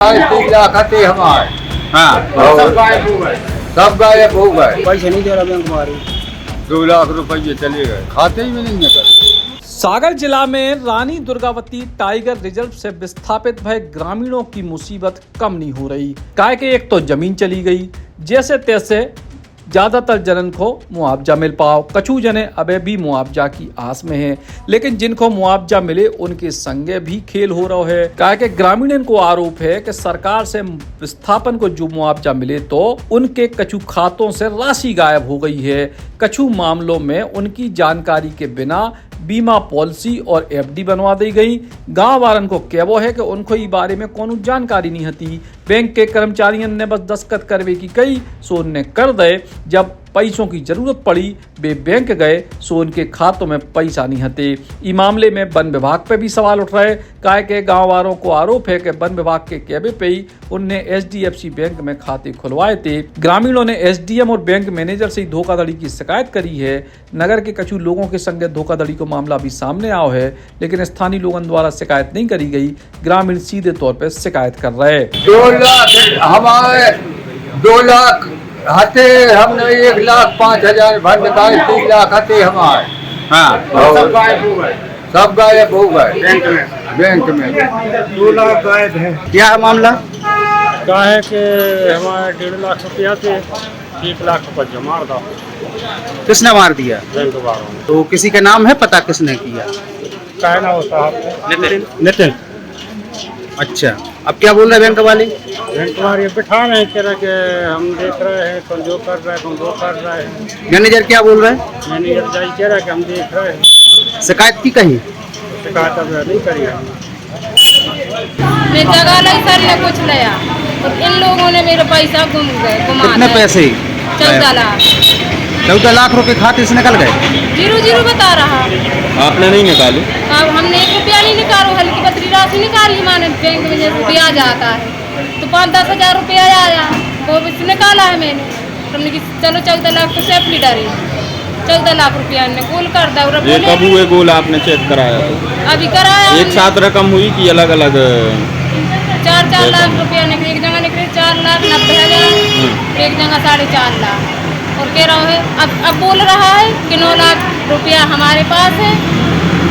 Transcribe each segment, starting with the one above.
खाते हमारे। हाँ, सब गायब हो गए। पैसे नहीं दे रहा बैंक हमारे। 2 लाख रुपए चले गए, खाते ही में नहीं निकल। सागर जिला में रानी दुर्गावती टाइगर रिजर्व से विस्थापित भय ग्रामीणों की मुसीबत कम नहीं हो रही। काय के एक तो जमीन चली गई, जैसे तैसे ज्यादातर जनन को मुआवजा मिल पाओ। कछु जने अबे भी मुआवजा की आस में हैं, लेकिन जिनको मुआवजा मिले उनके संगे भी खेल हो रहा है। काय के ग्रामीणन को आरोप है कि सरकार से विस्थापन को जो मुआवजा मिले तो उनके कछु खातों से राशि गायब हो गई है। कछु मामलों में उनकी जानकारी के बिना बीमा पॉलिसी और एफडी बनवा दी गई। गांव वालन को कहवो है कि उनको ई बारे में कोनो जानकारी नहीं हती। बैंक के कर्मचारियों ने बस दस्तखत करवे की कही सो उनने कर दे। जब पैसों की जरूरत पड़ी वे बैंक गए सो उनके खातों में पैसा नहीं हते। इस मामले में वन विभाग पे भी सवाल उठ रहे। काय के गांव वालों को आरोप है कि वन विभाग के कहवे पे ही उनने एचडीएफसी बैंक में खाते खुलवाए थे। ग्रामीणों ने एसडीएम और बैंक मैनेजर से धोखाधड़ी की शिकायत करी है। नगर के कछु लोगों के संगे धोखाधड़ी को मामला भी सामने आओ है, लेकिन स्थानीय लोगों द्वारा शिकायत नहीं करी गई। ग्रामीण सीधे तौर पर शिकायत कर रहे। 2 लाख हमारे, 2 लाख हते हमने 1,05,000 भर निकाले। 3 लाख हते हमारे। हाँ, सब गायब हो गए बैंक में। 2 लाख गायब है। क्या है मामला? क्या है कि हमारे 1.5 लाख रुपया थे, 1 लाख रुपया जमा था किसने मार दिया? बैंक वालों ने। तो किसी का नाम है पता किसने किया? कहना होता है नितिन। अच्छा, अब क्या बोल रहे हैं बैंक वाले? बैंक वाले बैठा रहे कह रहे कि हम देख रहे हैं, कौन जो कर रहा है कौन वो कर रहा है। मैनेजर क्या बोल रहे हैं? मैनेजर जाई कह रहा है कि हम देख रहे हैं। शिकायत की कहीं? शिकायत अब नहीं करी है। मैं जगह नहीं सर ने कुछ लिया और इन लोगों ने मेरे पैसा घुमा कितने पैसे? 14 लाख। 14 लाख रुपए खाते से निकल गए? 0 बता रहा। आपने नहीं निकाले? अब हमने 1 रुपया नहीं निकालो, हल्की पतली राशि निकाली। माने बैंक में जैसे ब्याज आता है तो 5-10 हजार रुपया आया, वो भी निकाला है मैंने। हमने कि चलो 14 लाख तो सेफ डरी। 14 लाख रुपया ने गोल कर दा। ये कब हुए गोल आपने चेक कराया? अभी कराया। एक साथ रकम हुई कि अलग अलग? 4 लाख रुपया निकले। एक जगह निकले 4,90,000, एक जगह 4.5 लाख। और कह रहा है अब बोल रहा है कि 9 लाख रुपया हमारे पास है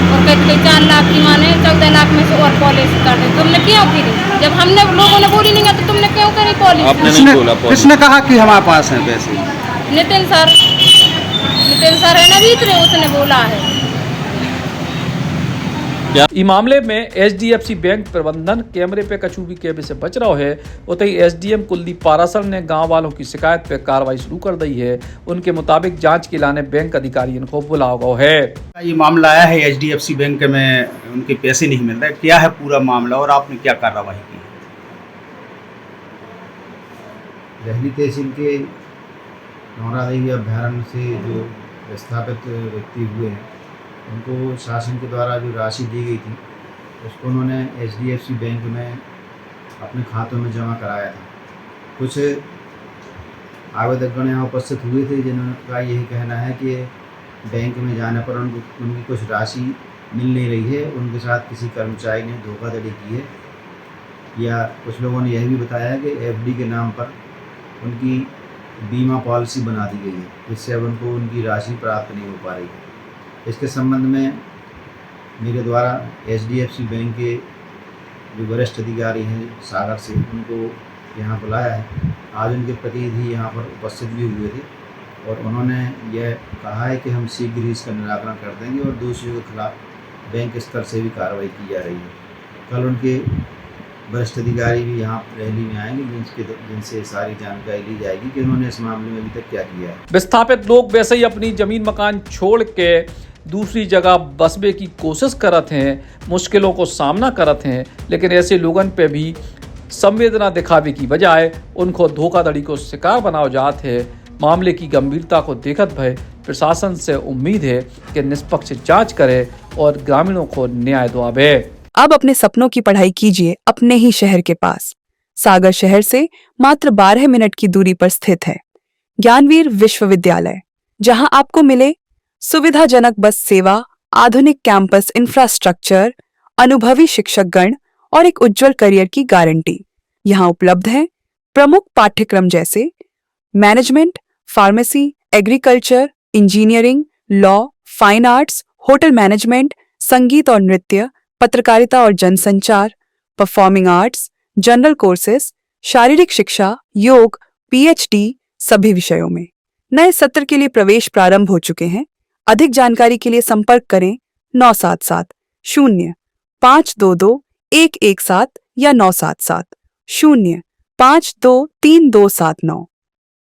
और कहते 4 लाख की माने 14 लाख में से और पॉलिसी कर दे। तुमने क्यों करी? जब हमने लोगों ने बोली नहीं तो तुमने क्यों करी पॉलिसी? आपने नहीं बोला पॉलिसी? किसने कहा कि हमारे पास है पैसे? नितिन सर है ना भीतर, उसने बोला है। इस मामले में एचडीएफसी बैंक प्रबंधन कैमरे पे कछु भी कैमरे से बच रहा है। उतई एसडीएम कुलदीप पारासर ने गांव वालों की शिकायत पे कार्रवाई शुरू कर दी है। उनके मुताबिक जांच के लाने बैंक अधिकारियों को बुलाया गया है। ये मामला आया है एचडीएफसी बैंक में, उनके पैसे नहीं मिल रहे। क्या है पूरा मामला और आपने क्या कार्रवाई की? रहली तहसील के नौरादेवी अभ्यारण्य से जो विस्थापित व्यक्ति हुए हैं उनको शासन के द्वारा जो राशि दी गई थी उसको उन्होंने एचडीएफसी बैंक में अपने खातों में जमा कराया था। कुछ आवेदकगण यहाँ उपस्थित हुए थे जिनका यही कहना है कि बैंक में जाने पर उनकी कुछ राशि मिल नहीं रही है, उनके साथ किसी कर्मचारी ने धोखाधड़ी की है, या कुछ लोगों ने यह भी बताया है कि एफडी के नाम पर उनकी बीमा पॉलिसी बना दी गई है, जिससे अब उनको उनकी राशि प्राप्त नहीं हो पा रही है। इसके संबंध में मेरे द्वारा एचडीएफसी बैंक के जो वरिष्ठ अधिकारी हैं सागर से, उनको यहाँ बुलाया है। आज उनके प्रतिनिधि यहाँ पर उपस्थित भी हुए थे और उन्होंने यह कहा है कि हम शीघ्र ही इसका निराकरण कर देंगे और दोषियों के खिलाफ बैंक स्तर से भी कार्रवाई की जा रही है। कल उनके वरिष्ठ अधिकारी भी यहाँ रैली में आएंगे जिनसे सारी जानकारी ली जाएगी कि उन्होंने इस मामले में अभी तक क्या किया है। विस्थापित लोग वैसे ही अपनी जमीन मकान छोड़ के दूसरी जगह बसने की कोशिश करत हैं, मुश्किलों को सामना करत हैं, लेकिन ऐसे लोगन पे भी संवेदना दिखावे की बजाय उनको धोखाधड़ी को शिकार बनाओ जात है। मामले की गंभीरता को देखत भय प्रशासन से उम्मीद है कि निष्पक्ष जांच करे और ग्रामीणों को न्याय दिलावे। अब अपने सपनों की पढ़ाई कीजिए अपने ही शहर के पास। सागर शहर से मात्र 12 मिनट की दूरी पर स्थित है ज्ञानवीर विश्वविद्यालय, जहां आपको मिले सुविधाजनक बस सेवा, आधुनिक कैंपस इंफ्रास्ट्रक्चर, अनुभवी शिक्षकगण और एक उज्जवल करियर की गारंटी। यहाँ उपलब्ध हैं प्रमुख पाठ्यक्रम जैसे management, pharmacy, agriculture, engineering, law, fine arts, hotel management, संगीत और नृत्य, पत्रकारिता और जनसंचार, परफॉर्मिंग आर्ट्स, जनरल कोर्सेस, शारीरिक शिक्षा, योग, पीएचडी सभी विषयों में। नए सत्र के लिए प्रवेश प्रारंभ हो चुके हैं। अधिक जानकारी के लिए संपर्क करें 977-0-522-117 या 977-0-523-279।